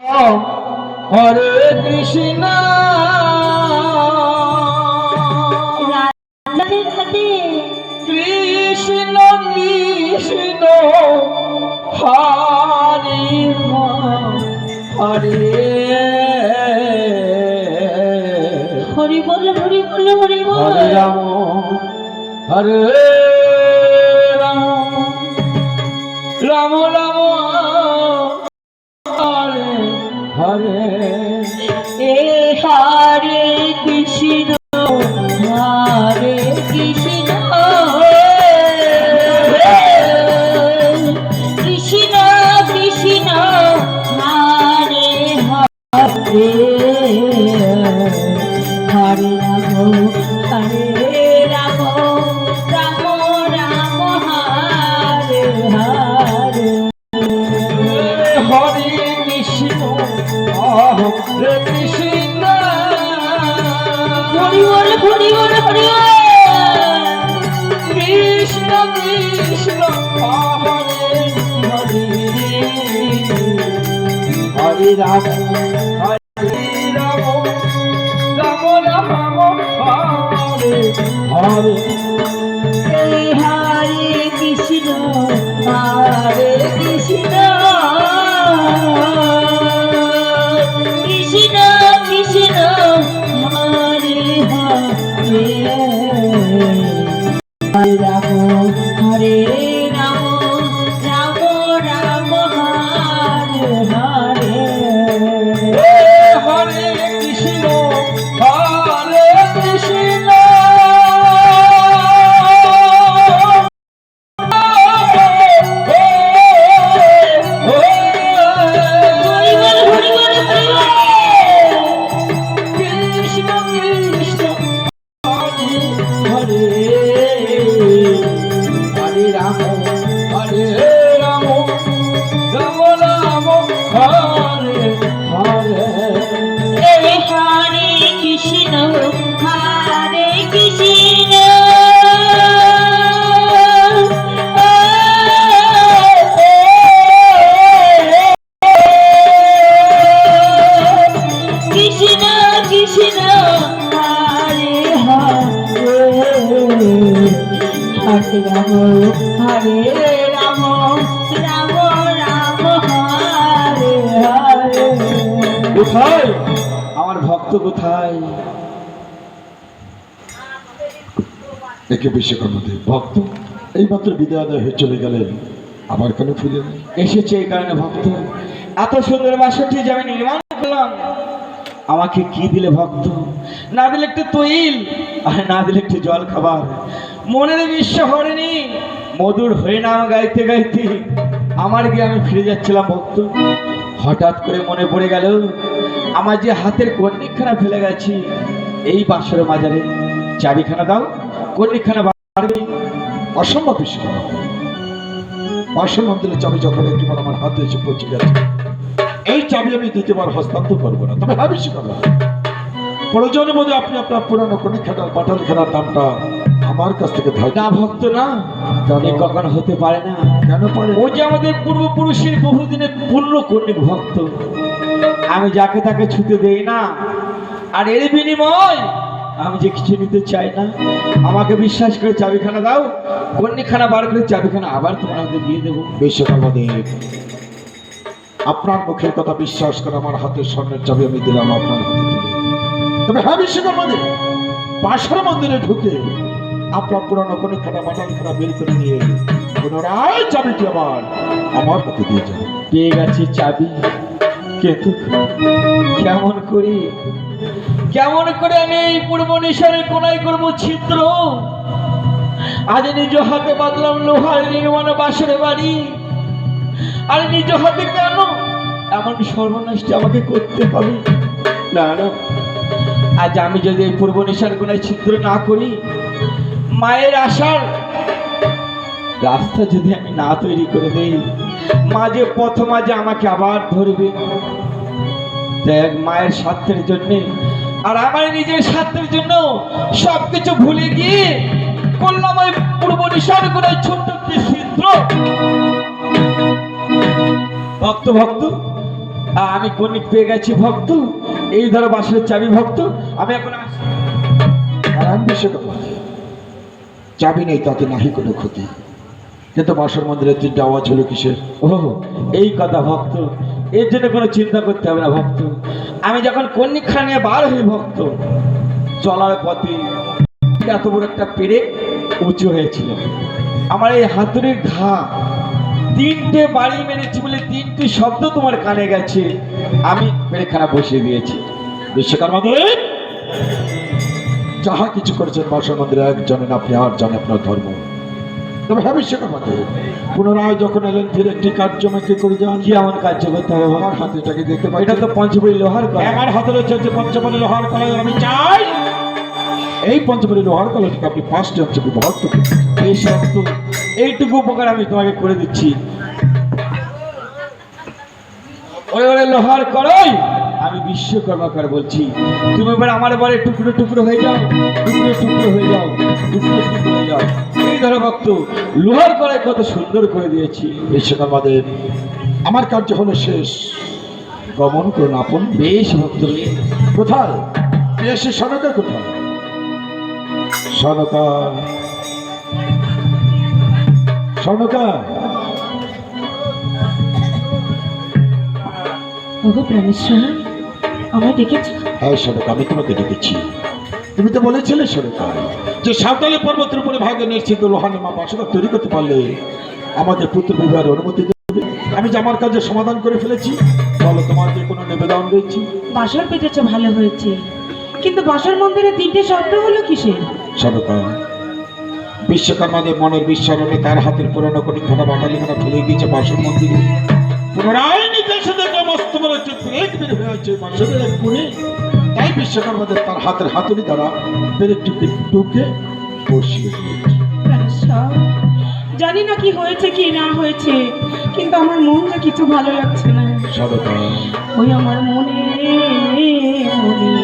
হরে কৃষ্ণ কৃষ্ণ কৃষ্ণ হরে হরে হরি বল হরি বল হরি বল। হরে রাম হরে রাম রাম রাম হরে হরে এ হরে কৃষ্ণ হরে কৃষ্ণ কৃষ্ণ কৃষ্ণ হরে হরে হরে রাম হরে রাম রাম রাম হরে হরে হরে কৃষ্ণ হরে কৃষ্ণ হরি বল হরি বল হরি বল। কৃষ্ণ কৃষ্ণ হরে হরে হরে রাম হরে রাম রাম রাম হরে হরে হরে কৃষ্ণ হরে কৃষ্ণ কৃষ্ণ কৃষ্ণ হরে হরে হরে রাম হরে রাম রাম রাম হরে হরে হরে কৃষ্ণ হরে কৃষ্ণ হরি বল হরি বল হরি বল। কৃষ্ণ কৃষ্ণ হরে হরে হরে রাম হরে রাম রাম রাম হরে হরে হরে কৃষ্ণ হরে কৃষ্ণ কৃষ্ণ কৃষ্ণ হরে হরে হরে রাম হরে রাম রাম রাম হরে হরে। কোথায় আমার ভক্ত কোথায়? একে বিশ্বকর্মাদেব ভক্ত এইমাত্র বিদায় হয়ে চলে গেলেন, আবার কেন ফিরে এলেন? এসেছে এই কারণে ভক্ত, এত সুন্দর বাসটি যে আমি নির্মাণ করলাম, আমাকে কি দিলে ভক্ত? না দিলে একটু তৈল, আর না দিলে একটু জল খাবার। মনের বিশ্ব হরেনি মধুর হয়ে নাম গাইতে গাইতে আমার গিয়ে আমি ফিরে যাচ্ছিলাম ভক্ত। হঠাৎ করে মনে পড়ে গেল আমার যে হাতের কন্যিকখানা ফেলে গেছি এই বাসর মাজারে, চাবিখানা দাও, কন্যিকখানা বাড়বে। অসম্ভব বিশ্বকর্মা, বাসন মন্দিরের চাবি যখন একটিবার আমার হাতে এসে পৌঁছে গেছে, এই চাবি আমি দ্বিতীয়বার হস্তান্তর করবো না। তবে হ্যাঁ বিশ্বকর্মা, প্রয়োজনের মধ্যে আপনি আপনার পুরানো কণিখানার বাটালখানার দামটা আমার কাছ থেকে ধার্য। না ভক্ত না, এ কখনো হতে পারে না। কেন পারে? ও যে আমাদের পূর্বপুরুষের বহুদিনের পূর্ণ কর্ণিক ভক্ত, আমি যাকে তাকে ছুতে দেই না। আর এর বিনিময় আমি যে কিছু নিতে চাই না, আমাকে বিশ্বাস করে চাবিখানা দাও, কন্যিখানা বার করে চাবিখানা আবার তোমার হাতে দিয়ে দেবো। বিশ্বকর্মা দেব, আপনার মুখের কথা বিশ্বাস করে আমার হাতের স্বর্ণের চাবি আমি দিলাম আপনার হাতে তুলে। তবে হ্যাঁ বিশ্বকর্মা দেব, বাসর মন্দিরে ঢুকে আপনার পুরানো কণিখানা বাটালখানা বের করে নিয়ে পুনরায় চাবিটি আবার আমার হাতে দিয়ে যাবে। পেয়ে গেছি চাবি, কিন্তু কেমন করে আমি এই পূর্ব নিশানে কোনায় করবো ছিদ্র? আজ নিজ হাতে বাঁধলাম লোহার নির্মাণ বাসের বাড়ি, আর নিজ হাতে কেন এমন সর্বনাশটি আমাকে করতে হবে? না না, আজ আমি যদি এই পূর্ব নিশান কোনায় ছিদ্র না করি, মায়ের আশার রাস্তা যদি আমি না তৈরি করে দেই, মাঝে প্রথম আজ আমাকে আবার ধরবে। দেখ, মায়ের স্বার্থের জন্য আর আমার নিজের স্বার্থের জন্য সবকিছু ভুলে গিয়ে করলাম ওই পূর্ব নিশান করে ছোট্ট একটি ছিদ্র। ভক্ত ভক্ত আমি কনিক পেয়ে গেছি ভক্ত, এই ধরো বাসনের চাবি ভক্ত, আমি এখন আসি। আর বিশ্বকর্মা চাবি নেই তাতে নাহি কোনো ক্ষতি, কিন্তু বাসর মন্দিরের 3টে আওয়াজ হলো কিসের? ও এই কথা ভক্ত, এর জন্য কোনো চিন্তা করতে হবে না ভক্ত। আমি যখন কন্যা নিয়ে বার হই ভক্ত, চলার পথে এত বড় একটা পেরে উঁচু হয়েছিল, আমার এই হাতুড়ির ঘা 3টে বাড়ি মেরেছি বলে 3টি শব্দ তোমার কানে গেছে, আমি পেরেখানা বসিয়ে দিয়েছি। বিশ্বকর্মা দেব যাহা কিছু করেছেন বাসর মন্দিরে এক জানেন আপনি, আর জানেন আপনার ধর্ম। তবে হ্যাঁ বিশ্বকর্মা দেব, পুনরায় যখন এলেন ফিরে একটি কার্য আমাকে করে যান। কি এমন কার্য করতে হবে ভক্ত? আমার হাতে এটাকে দেখতে পাই, এটা তো পঞ্চবড়ি লোহার কলা। আমার হাতে রয়েছে যে পঞ্চমণি লোহার কলা। আমি চাই এই পঞ্চমণি লোহার কলাটিকে আপনি 5টি অংশে বিভক্ত করুন। এই সত্য, এইটুকু উপকার আমি তোমাকে করে দিচ্ছি। ওরে ওরে লোহার করই, আমি বিশ্বকর্মা করে বলছি, তুমি এবার আমার বলে টুকরো টুকরো হয়ে যাও, টুকরো টুকরো হয়ে যাও, টুকরো টুকরো হয়ে যাও। এই ধরো ভক্ত, লোহার কড়াই কত সুন্দর করে দিয়েছি। বিশ্বকর্মা দেব আমার কার্য হলো শেষ, গমন করুন আপন। বেশ ভক্ত রে। কোথায় এসে সনকা কোথায়? সনকা, সনকা, ওগো প্রাণেশ্বর, আমায় ডেকেছ? হ্যাঁ সনকা, আমি তোমাকে ডেকেছি। তুমি তো বলেছিলে সনকা যে সাঁওতালি পর্বতের উপরে ভাগে নিশ্চিত লোহানিমা বাসনা তৈরি করতে পারলে আমাদের পুত্র বিবাহের অনুমতি দেবে। আমি যে আমার কাজে সমাধান করে ফেলেছি, বলো তোমার যে কোনো নিবেদন রয়েছে? বাসর পেতেছ ভালো হয়েছে, কিন্তু বাসর মন্দিরে 3টে শব্দ হলো কিসের? সনকা, বিশ্বকর্মাদের মনের বিশ্বারণে তার হাতের পুরানো কটিখানা বাটালিখানা ফেলে গিয়েছে বাসন মন্দিরে। পুনরায় নির্দেশে দেখে মস্ত বলে পেরেক বের হয়ে আছে বাসনের এক কোণে। তাই বিশ্বকর্মাদের তার হাতের হাতুড়ি দ্বারা পেরেক টুকে টুকে বসিয়ে দিয়েছে। প্রাণেশ্বর, জানি না কি হয়েছে কি না হয়েছে, কিন্তু আমার মনটা কিছু ভালো লাগছে না। সনকা, ওই আমার মনে মনে